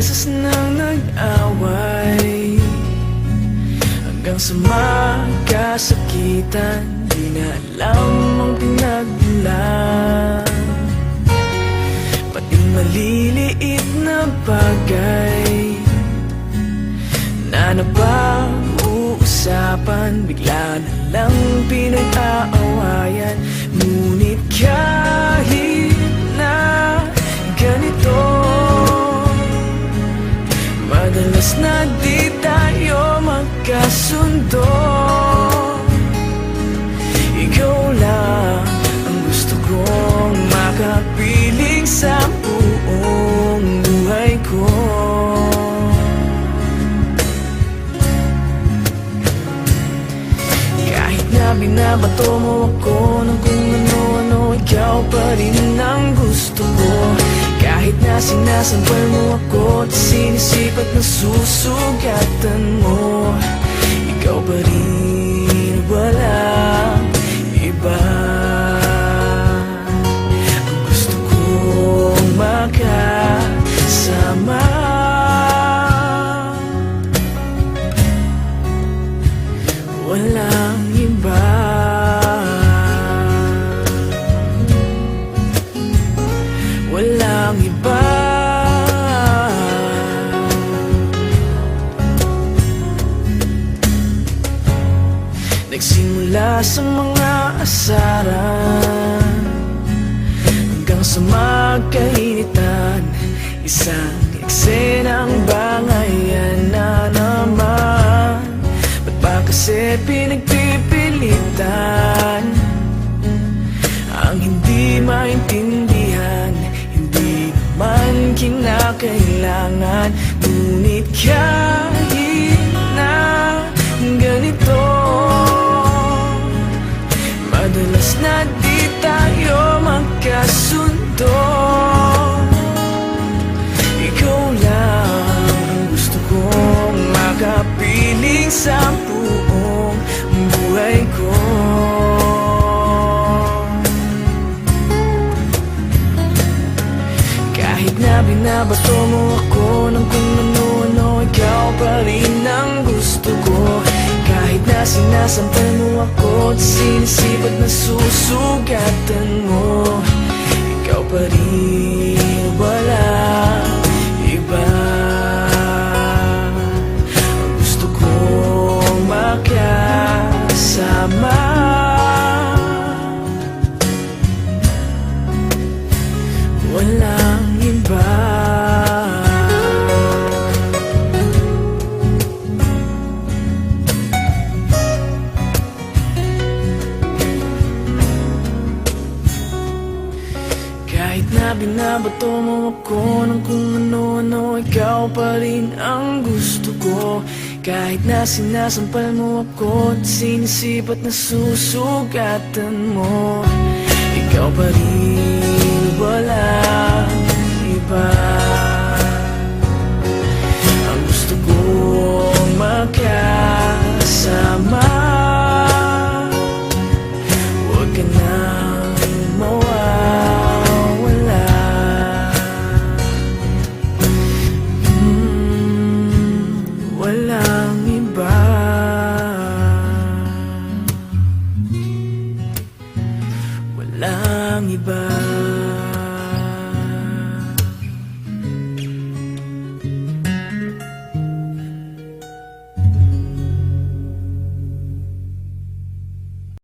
beses nang nag-away, hanggang sa magkasakitan. Di na alam ang pinagmulan, pati maliliit na bagay na napag-uusapan, bigla na lang pinag-aawayan. Ngunit kahit na ganito, madalas na di tayo magkasundo. Ikaw lang ang gusto kong makapiling sa buong buhay ko. Kahit na binabato mo ako ng kung ano-ano, ikaw pa rin ang gusto ko. Kahit na sinasampal mo ako at sinisipat na susugatan mo, ikaw pa rin, walang iba. Ang gusto kong makasama, walang iba. Walang iba. Nagsimula sa mga asaran hanggang sa magkainitan, isang eksenang bangayan na naman. Ba't ba kasi pinagpipilitan ang hindi maintindihan? Hindi naman kinakailangan. Ngunit kahit na ganito, madalas na di tayo magkasundo. Ikaw lang ang gusto kong makapiling sa buong buhay ko. Kahit na binabato mo ako ng kung ano-ano, ikaw pa rin ang gusto ko. Kahit na sinasampal mo ako at sinisipat na susugatan mo, ikaw pa rin, walang iba. Ang gusto kong makasama, walang iba. Kahit na binabato mo ako ng kung ano-ano, ikaw pa rin ang gusto ko. Kahit na sinasampal mo ako at sinisipat na susugatan mo, ikaw pa rin, walang iba. Ang gusto kong makasama, huwag ka nang mawawala. Walang iba. Walang iba.